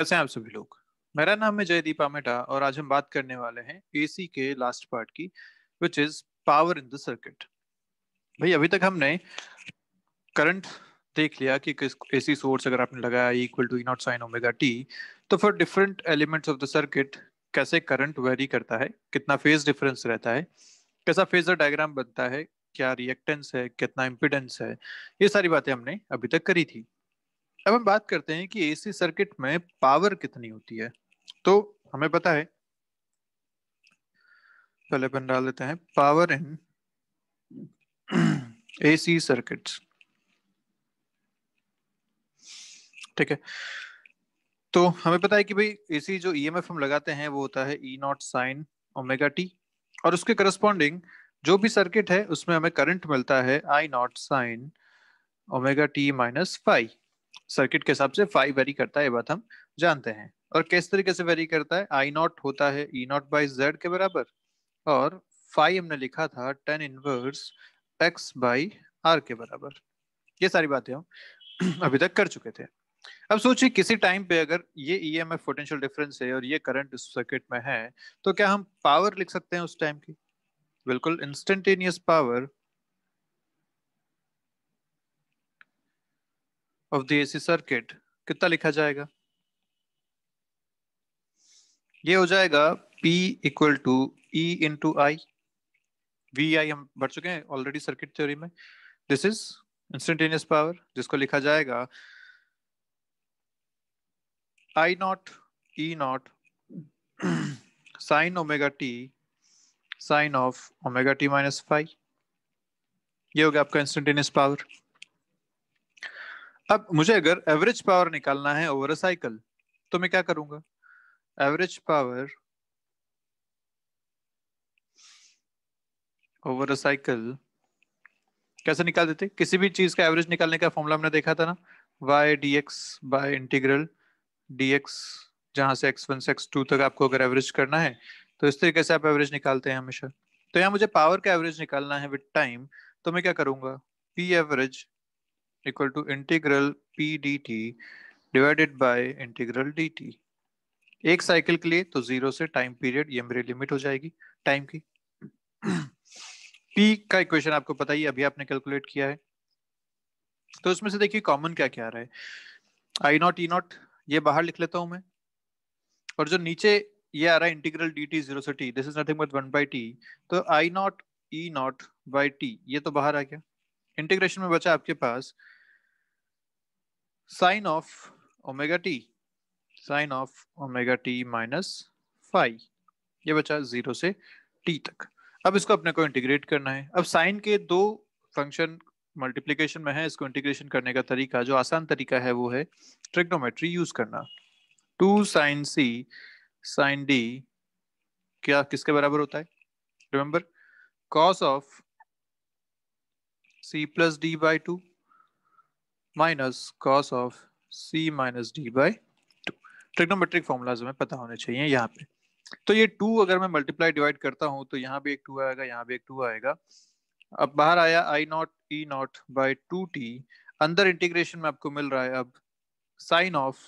कैसे हैं आप सभी लोग। मेरा नाम है जयदीप आमेटा और आज हम बात करने वाले हैं एसी के लास्ट पार्ट की, which is power in the circuit. भाई अभी तक हमने करंट देख लिया कि किस एसी सोर्स अगर आपने लगाया equal to E not sine omega t, तो for different elements of the circuit कैसे करंट वेरी करता है, कितना फेज डिफरेंस रहता है, कैसा फेजर डायग्राम बनता है, क्या रिएक्टेंस है, कितना इम्पिडेंस है, ये सारी बातें हमने अभी तक करी थी। अब हम बात करते हैं कि एसी सर्किट में पावर कितनी होती है। तो हमें पता है, पहले अपन डाल देते हैं पावर इन एसी सर्किट्स। ठीक है, तो हमें पता है कि भाई एसी जो ईएमएफ हम लगाते हैं वो होता है E not sine omega T, और उसके करस्पॉन्डिंग जो भी सर्किट है उसमें हमें करंट मिलता है I not sine omega T minus five. Circuit के हिसाब से फाइव वेरी करता है, ये बात हम जानते हैं। और किस तरीके से वेरी करता है, आई नॉट होता है ई नॉट बाई जेड के बराबर, और फाइव हमने लिखा था ten inverse X by R के बराबर। ये सारी बातें हम अभी तक कर चुके थे। अब सोचिए किसी टाइम पे अगर ये ईएमएफ पोटेंशियल डिफरेंस है और ये करंट इस सर्किट में है, तो क्या हम पावर लिख सकते हैं उस टाइम की? बिल्कुल, instantaneous power of the AC circuit कितना लिखा जाएगा? ये हो जाएगा P equal to E into I. V I हम बढ़ चुके हैं ऑलरेडी सर्किट थ्योरी में। दिस इज इंस्टेंटेनियस पावर, जिसको लिखा जाएगा I not E not sine omega t sine of omega T minus five. ये हो गया आपका इंस्टेंटेनियस पावर। अब मुझे अगर एवरेज पावर निकालना है ओवर अ साइकिल, तो मैं क्या करूंगा? Average power over a cycle कैसे निकाल देते? किसी भी चीज का एवरेज निकालने का फॉर्मूला हमने देखा था ना, Y D X by integral D X, जहां से एक्स वन से एक्स टू तक आपको अगर एवरेज करना है तो इस तरीके से आप एवरेज निकालते हैं हमेशा। तो यहाँ मुझे पावर का एवरेज निकालना है विद टाइम, तो मैं क्या करूंगा? P average equal to integral P D T divided by integral D T. एक साइकिल के लिए तो जीरो से टाइम पीरियड, ये मेरी लिमिट हो जाएगी टाइम की। पी का इक्वेशन आपको पता ही है, अभी आपने कैलकुलेट किया है। तो उसमें से देखिए कॉमन क्या क्या आ रहा है, आई नॉट ई नॉट ये बाहर लिख लेता हूं मैं, और जो नीचे ये आ रहा है इंटीग्रल डी टी जीरो से t, this is nothing but one by t. तो I not E not by t ये तो बाहर आ गया। इंटीग्रेशन में बचा आपके पास sine of omega t, sine of omega T minus five, ये बचा जीरो से टी तक। अब इसको अपने को इंटीग्रेट करना है। अब साइन के दो फंक्शन मल्टीप्लीकेशन में है, इसको इंटीग्रेशन करने का तरीका जो आसान तरीका है वो है ट्रिग्नोमेट्री यूज करना। Two sine C sine D क्या किसके बराबर होता है? Remember, cos of C plus D by two minus cos of C minus D by two. Trigonometric formulas हमें पता होने चाहिए यहाँ पे। तो ये टू अगर मैं मल्टीप्लाई डिवाइड करता हूँ तो यहाँ भी एक टू आएगा, यहाँ भी एक टू आएगा। अब बाहर आया I not E not by two t, अंदर इंटीग्रेशन में आपको मिल रहा है अब साइन ऑफ,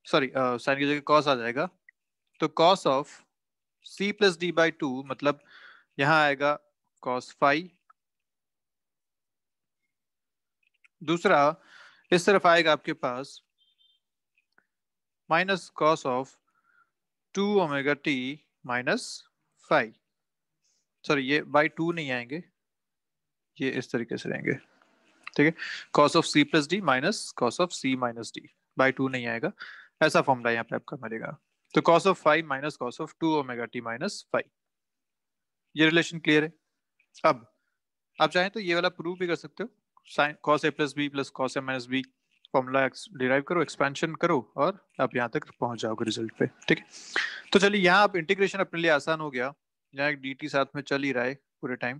सॉरी साइन की जगह कॉस आ जाएगा, तो cos of C plus D by two, मतलब यहाँ आएगा कॉस फाइव। दूसरा इस तरफ आएगा आपके पास minus cos of two omega T minus five. Sorry ये बाई टू नहीं आएंगे, ये इस तरीके से रहेंगे। ठीक है, cos of C plus D minus cos of C minus D, by two नहीं आएगा। ऐसा फॉर्मूला यहाँ पे आपका मिलेगा। तो cos of five minus cos of two omega T minus five, ये रिलेशन क्लियर है। अब आप चाहें तो ये वाला प्रूव भी कर सकते हो, sine cos A plus B plus cos A minus B, formula derive करो, एक्सपेंशन करो, और आप यहाँ तक पहुंच जाओगे रिजल्ट पे। ठीक है, तो चलिए यहाँ आप इंटीग्रेशन अपने लिए आसान हो गया, यहाँ एक डी टी साथ में चल ही रहा है पूरे टाइम।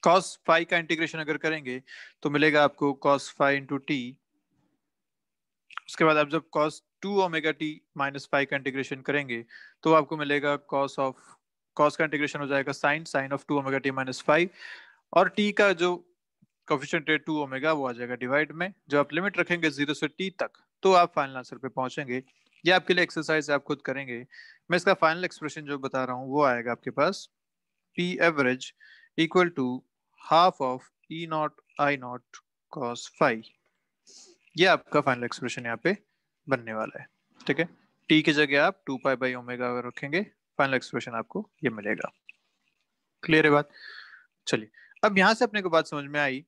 कॉस फाइव का इंटीग्रेशन अगर करेंगे तो मिलेगा आपको कॉस फाइव इंटू टी। उसके बाद आप जब cos two omega T minus five का इंटीग्रेशन करेंगे तो आपको मिलेगा कॉस ऑफ, कॉस का इंटीग्रेशन हो जाएगा sine sine of two omega T minus five, और टी का जो कोफिशिएंट रेट 2 ओमेगा वो आ जाएगा डिवाइड में, जब आप लिमिट रखेंगे 0 से t तक तो आप फाइनल आंसर पे पहुंचेंगे। ये आपके लिए एक्सरसाइज आप खुद करेंगे। मैं इसका फाइनल एक्सप्रेशन जो बता रहा हूँ वो आएगा आपके पास p average equal to half of e not I not cos phi. ये आपका फाइनल एक्सप्रेशन यहाँ पे बनने वाला है। ठीक है, t की जगह आप 2 पाई बाई ओमेगा अगर रखेंगे फाइनल एक्सप्रेशन आपको ये मिलेगा। क्लियर है बात? चलिए, अब यहां से अपने को बात समझ में आई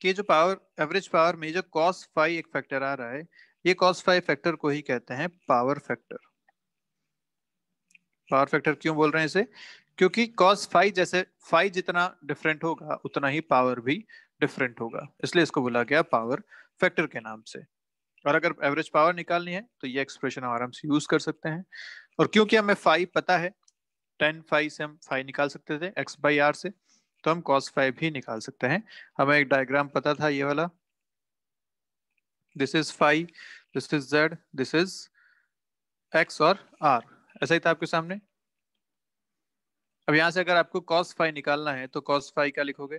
कि जो पावर एवरेज पावर में जो cos फाई एक फैक्टर आ रहा है, ये cos फाई फैक्टर को ही कहते हैं पावर फैक्टर। पावर फैक्टर क्यों बोल रहे हैं इसे? क्योंकि cos फाई जैसे फाई जितना डिफरेंट होगा उतना ही पावर भी डिफरेंट होगा, इसलिए इसको बोला गया पावर फैक्टर के नाम से। और अगर एवरेज पावर निकालनी है तो ये एक्सप्रेशन आराम से यूज कर सकते हैं। और क्योंकि हमें फाई पता है, 10 फाई से हम फाई निकाल सकते थे x बाई आर से, तो हम cos फाई भी निकाल सकते हैं। हमें एक डायग्राम पता था ये वाला, this is phi, this is Z, this is X और आर, ऐसा ही था आपके सामने। अब यहां से अगर आपको cos फाई निकालना है तो cos फाई क्या लिखोगे,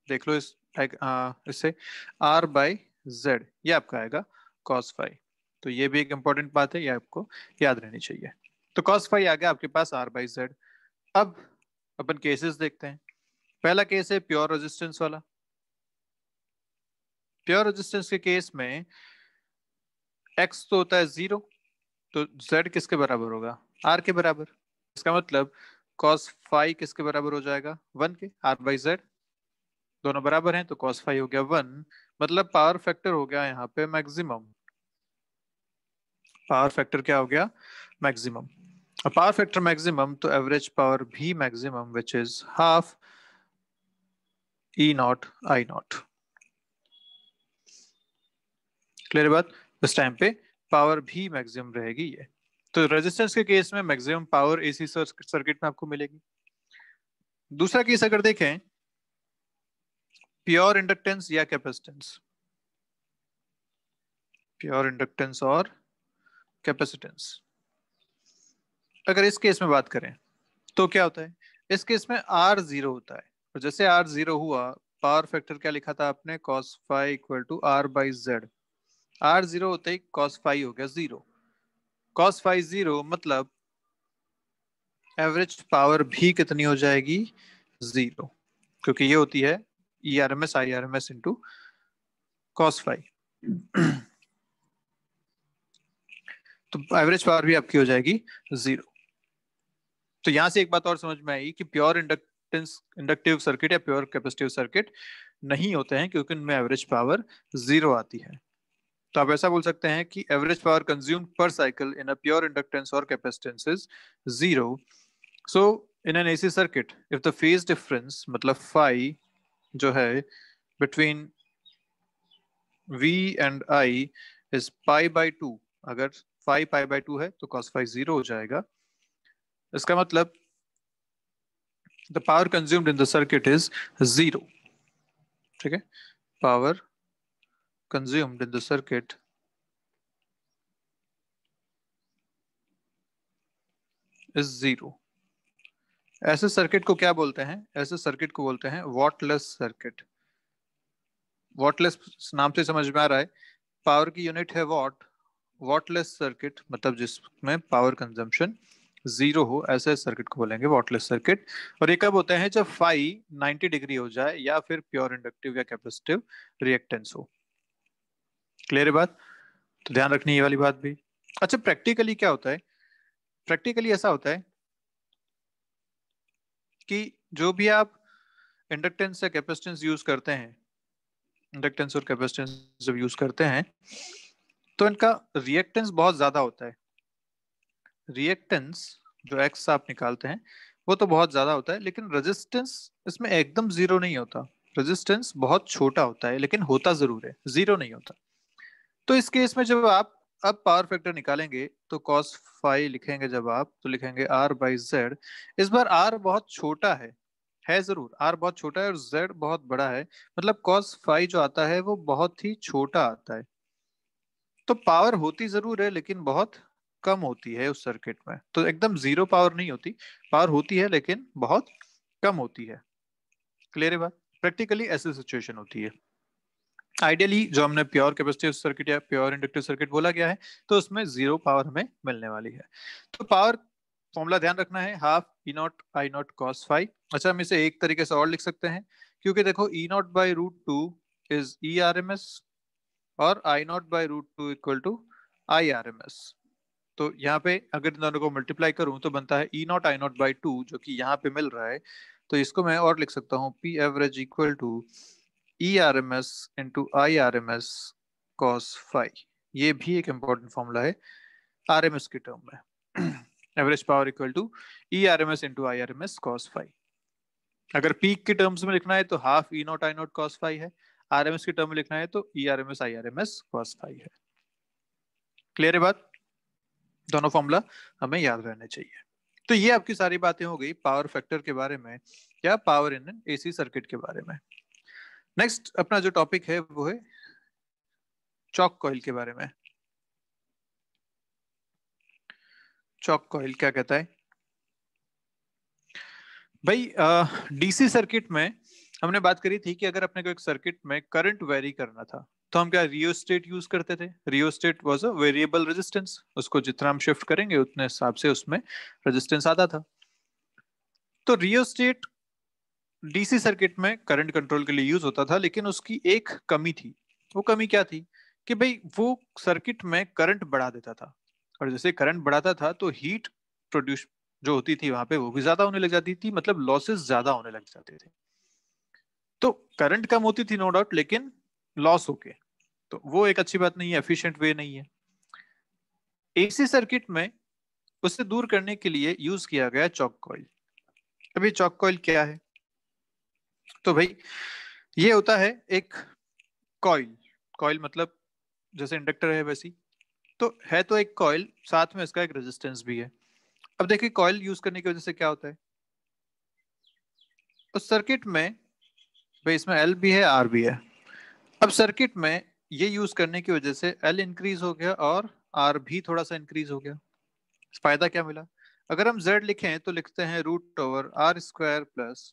देख लो इससे r बाई जेड, ये आपका आएगा cos फाई। तो ये भी एक इंपॉर्टेंट बात है, ये आपको याद रहनी चाहिए। तो cos फाई आ गया आपके पास r बाई जेड। अब अपन केसेस देखते हैं। पहला केस है प्योर रेजिस्टेंस वाला। प्योर रेजिस्टेंस के केस में x तो होता है 0, तो z किसके बराबर होगा, r के बराबर। इसका मतलब cos फाई किसके बराबर हो जाएगा, 1 के, r बाई जेड, दोनों बराबर हैं तो cos फाई हो गया 1। मतलब पावर फैक्टर हो गया यहाँ पे मैक्सिमम। पावर फैक्टर क्या हो गया, मैक्सिमम। पावर फैक्टर मैक्सिमम तो एवरेज पावर भी maximum, which is half E not I not. Clear बात? इस टाइम पे पावर भी मैक्सिमम रहेगी ये। तो रेजिस्टेंस के केस में मैक्सिमम पावर एसी सर्किट में आपको मिलेगी। दूसरा केस अगर देखें, प्योर इंडक्टेंस या कैपेसिटेंस, प्योर इंडक्टेंस और कैपेसिटेंस, अगर इस केस में बात करें तो क्या होता है, इस केस में आर जीरो होता है। और जैसे आर जीरो हुआ, पावर फैक्टर क्या लिखा था आपने, cos phi equal to R by Z. R zero होते ही cos फाई हो गया 0। cos फाई 0 मतलब एवरेज पावर भी कितनी हो जाएगी, 0, क्योंकि ये होती है E R M S I R M S into cos phi. तो एवरेज पावर भी आपकी हो जाएगी 0। तो यहां से एक बात और समझ में आई कि प्योर इंडक्टिव सर्किट या प्योर कैपेसिटिव सर्किट नहीं होते हैं, क्योंकि उनमें एवरेज पावर 0 आती है। तो आप ऐसा बोल सकते हैं कि average power consumed per cycle in a pure inductance और capacitance is 0। So in an AC circuit if the phase difference मतलब फाई जो है between V and I is pi by 2, अगर फाई पाई बाई 2 है तो cos phi 0 हो जाएगा। इसका मतलब the power consumed in the circuit is 0। ठीक है, power consumed in the circuit is 0। ऐसे सर्किट को क्या बोलते हैं, ऐसे सर्किट को बोलते हैं वॉटलेस सर्किट। वॉटलेस नाम से समझ में आ रहा है, पावर की यूनिट है वॉट। वॉटलेस सर्किट मतलब जिसमें पावर कंजम्पशन 0 हो, ऐसे सर्किट को बोलेंगे वॉटलेस सर्किट। और ये कब होते हैं, जब फाई 90 डिग्री हो जाए या फिर प्योर इंडक्टिव या कैपेसिटिव रिएक्टेंस हो। क्लियर है बात? तो ध्यान रखनी ये वाली बात भी। अच्छा, प्रैक्टिकली क्या होता है, प्रैक्टिकली ऐसा होता है कि जो भी आप इंडक्टेंस या कैपेसिटेंस यूज करते हैं, इंडक्टेंस और कैपेसिटेंस जब यूज करते हैं तो इनका रिएक्टेंस बहुत ज्यादा होता है। रिएक्टेंस जो एक्स आप निकालते हैं वो तो बहुत ज्यादा होता है, लेकिन रेजिस्टेंस इसमें एकदम 0 नहीं होता। रेजिस्टेंस बहुत छोटा होता है लेकिन होता जरूर है, 0 नहीं होता। तो इस केस में जब आप अब पावर फैक्टर निकालेंगे तो cos फाई लिखेंगे, जब आप तो लिखेंगे r बाई जेड। इस बार r बहुत छोटा है जरूर, r बहुत छोटा है और z बहुत बड़ा है, मतलब cos फाई जो आता है वो बहुत ही छोटा आता है। तो पावर होती जरूर है लेकिन बहुत कम होती है उस सर्किट में, तो एकदम 0 पावर नहीं होती, पावर होती है लेकिन बहुत कम होती है। क्लियर है बात? प्रैक्टिकली ऐसी सिचुएशन होती है। आइडियली जो हमने प्योर कैपेसिटिव सर्किट या प्योर इंडक्टिव सर्किट बोला गया है, तो उसमें जीरो पावर हमें मिलने वाली है। तो पावर फॉर्मूला ध्यान रखना है, half E not I not cos phi. अच्छा, हम इसे एक तरीके से और लिख सकते हैं, क्योंकि देखो E not by root two is E R M S और I naught by root two equal to I R M S. तो यहाँ पे अगर इन दोनों को मल्टीप्लाई करूं तो बनता है E not I naught by two, जो कि यहाँ पे मिल रहा है। तो इसको मैं और लिख सकता हूँ, P average equal to E R M S into I R M S cos phi. ये भी एक इंपॉर्टेंट फॉर्मूला है आर एम एस के टर्म में। Average power equal to E R M S into I R M S cos phi. अगर peak के terms में लिखना है तो half E not I not cos phi है, आर एम एस के टर्म में लिखना है तो E R M S I R M S cos phi है। क्लियर है बात? दोनों फॉर्मूला हमें याद रहने चाहिए। तो ये आपकी सारी बातें हो गई पावर फैक्टर के बारे में या पावर इन एसी सर्किट के बारे में। नेक्स्ट अपना जो टॉपिक है वो है चॉक कॉइल के बारे में। चॉक कॉइल क्या कहता है भाई? डीसी सर्किट में हमने बात करी थी कि अगर अपने को एक सर्किट में करंट वेरी करना था तो हम क्या रियोस्टेट यूज करते थे। Rheostat was a variable resistance, उसको जितना हम शिफ्ट करेंगे उतने हिसाब से उसमें रेजिस्टेंस आता था। तो रियोस्टेट डीसी सर्किट में करंट कंट्रोल के लिए यूज होता था, लेकिन उसकी एक कमी थी। वो कमी क्या थी कि भाई वो सर्किट में करंट बढ़ा देता था, और जैसे करंट बढ़ाता था तो हीट प्रोड्यूस जो होती थी वहां पे वो भी ज्यादा होने लग जाती थी, मतलब लॉसेस ज्यादा होने लग जाते थे। तो करंट कम होती थी नो डाउट, लेकिन लॉस होके, तो वो एक अच्छी बात नहीं है, एफिशिएंट वे नहीं है। एसी सर्किट में उससे दूर करने के लिए यूज किया गया चॉक कॉइल। अभी चॉक कॉइल क्या है? तो भाई ये होता है एक कॉइल। कॉइल मतलब जैसे इंडक्टर है वैसी, तो है तो एक कॉइल, साथ में इसका एक रेजिस्टेंस भी है। अब देखिए कॉइल यूज करने की वजह से क्या होता है उस सर्किट में, भाई इसमें एल भी है आर भी है। अब सर्किट में ये यूज करने की वजह से एल इंक्रीज हो गया और आर भी थोड़ा सा इंक्रीज हो गया। फायदा क्या मिला? अगर हम जेड लिखें तो लिखते हैं root over R square plus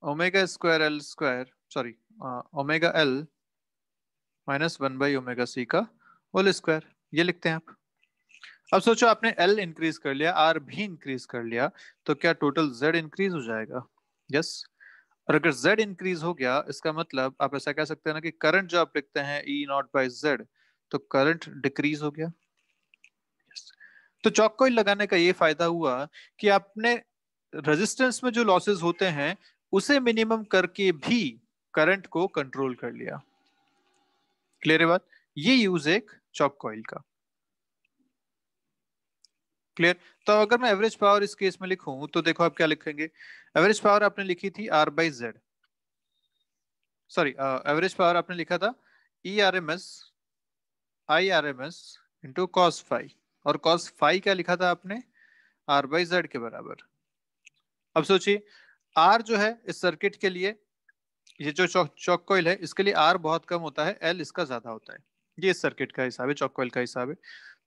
omega square L square, sorry omega L minus one by omega C का होल स्क्वायर, ये लिखते हैं आप। अब सोचो आपने एल इंक्रीज कर लिया, आर भी इंक्रीज कर लिया, तो क्या टोटल जेड इंक्रीज हो जाएगा? यस। और अगर जेड इंक्रीज हो गया, इसका मतलब आप ऐसा कह सकते हैं ना कि करंट जो आप लिखते हैं ई नॉट बाई जेड, तो करंट डिक्रीज हो गया। yes. तो चॉक कॉइल लगाने का ये फायदा हुआ कि आपने रेजिस्टेंस में जो लॉसेस होते हैं उसे मिनिमम करके भी करंट को कंट्रोल कर लिया। क्लियर है बात? ये यूज एक चॉक कॉइल का। क्लियर? तो अगर मैं एवरेज पावर इस केस में लिखूं तो देखो आप क्या लिखेंगे। एवरेज पावर आपने लिखी थी R by Z, sorry average power आपने लिखा था E R M S I R M S into cos phi, और कॉस फाई क्या लिखा था आपने? आर बाई जेड के बराबर। अब सोचिए आर जो है इस सर्किट के लिए, ये जो चॉक कॉइल है इसके लिए आर बहुत कम होता है, एल इसका ज्यादा होता है। ये इस सर्किट का हिसाब है, चॉक कॉइल का हिसाब है।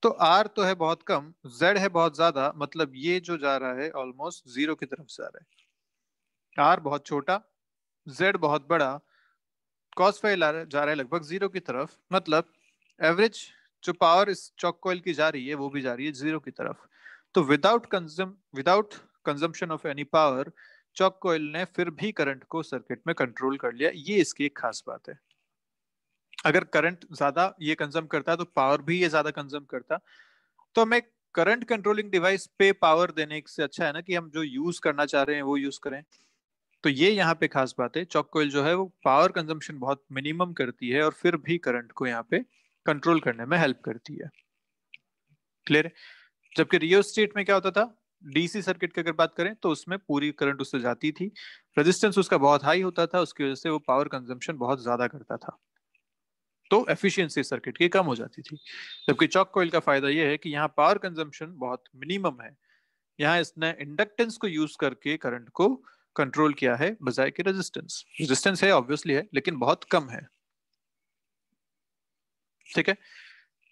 तो आर तो है बहुत कम, जेड है बहुत ज्यादा, मतलब ये जो जा रहा है ऑलमोस्ट जीरो की तरफ जा रहा है। आर बहुत छोटा, जेड बहुत बड़ा, कॉस फाई जा रहा है लगभग जीरो की तरफ, मतलब एवरेज जो पावर इस चॉक कॉइल की जा रही है वो भी जा रही है जीरो की तरफ। तो without consumption of any power chalk coil ने फिर भी करंट को सर्किट में कंट्रोल कर लिया। ये इसकी एक खास बात है। अगर करंट ज्यादा ये कंज्यूम करता तो पावर भी ये ज्यादा कंज्यूम करता। तो हमें करंट कंट्रोलिंग डिवाइस पे पावर देने से अच्छा है ना कि हम जो यूज करना चाह रहे हैं वो यूज करें। तो ये यहाँ पे खास बात है, चॉक कॉइल जो है वो पावर कंजम्पशन बहुत मिनिमम करती है और फिर भी करंट को यहाँ पे कंट्रोल करने में हेल्प करती है। क्लियर है? जबकि रियोस्टेट में क्या होता था, डीसी सर्किट की अगर बात करें तो उसमें पूरी करंट उससे जाती थी, रेजिस्टेंस उसका बहुत हाई होता था, उसकी वजह से वो पावर कंजम्पशन बहुत ज्यादा करता था, तो एफिशिएंसी सर्किट की कम हो जाती थी। जबकि चॉक कॉइल का फायदा यह है कि यहाँ पावर कंजम्पशन बहुत मिनिमम है, यहाँ इसने इंडक्टेंस को यूज करके करंट को कंट्रोल किया है बजाय कि रेजिस्टेंस। रेजिस्टेंस है ऑब्वियसली है, लेकिन बहुत कम है। ठीक है,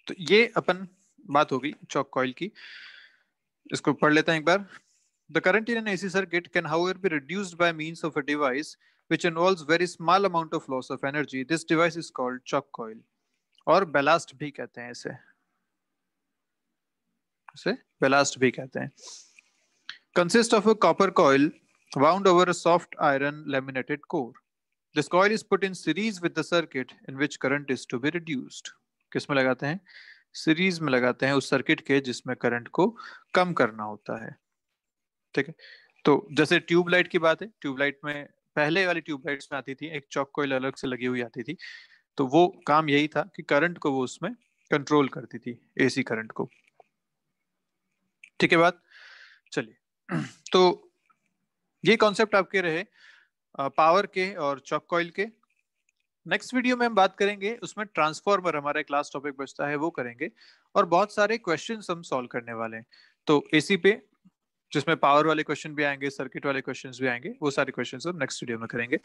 तो ये अपन बात होगी चॉक कॉइल की। इसको पढ़ लेते हैं एक बार। The current in an AC circuit can however be reduced by means of a device which involves very small amount of loss of energy. This device is called choke coil, और ballast भी कहते हैं इसे ballast भी कहते हैं. Consists of a copper coil wound over a soft iron laminated core. This coil is put in series with the circuit in which current is to be reduced. किस में लगाते हैं? सीरीज में लगाते हैं उस सर्किट के जिसमें करंट को कम करना होता है. ठीक है, तो जैसे ट्यूबलाइट की बात है, ट्यूबलाइट में पहले वाली ट्यूबलाइट्स में आती थी एक चॉक कॉइल अलग से लगी हुई आती थी, तो वो काम यही था कि करंट को वो उसमें कंट्रोल करती थी, एसी करंट को. ठीक है बात, चलिए. तो ये कॉन्सेप्ट आपके रहे पावर के और चॉक कॉइल के. नेक्स्ट वीडियो में हम बात करेंगे, उसमें ट्रांसफॉर्मर हमारा क्लास टॉपिक बचता है वो करेंगे, और बहुत सारे क्वेश्चंस हम सॉल्व करने वाले हैं. तो एसी पे जिसमें पावर वाले क्वेश्चन भी आएंगे, सर्किट वाले क्वेश्चंस भी आएंगे, वो सारे क्वेश्चंस हम नेक्स्ट वीडियो में करेंगे.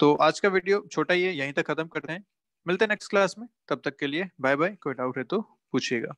तो आज का वीडियो छोटा ही है, यहीं तक खत्म करते हैं. मिलते हैं नेक्स्ट क्लास में, तब तक के लिए बाय बाय. कोई डाउट है तो पूछिएगा.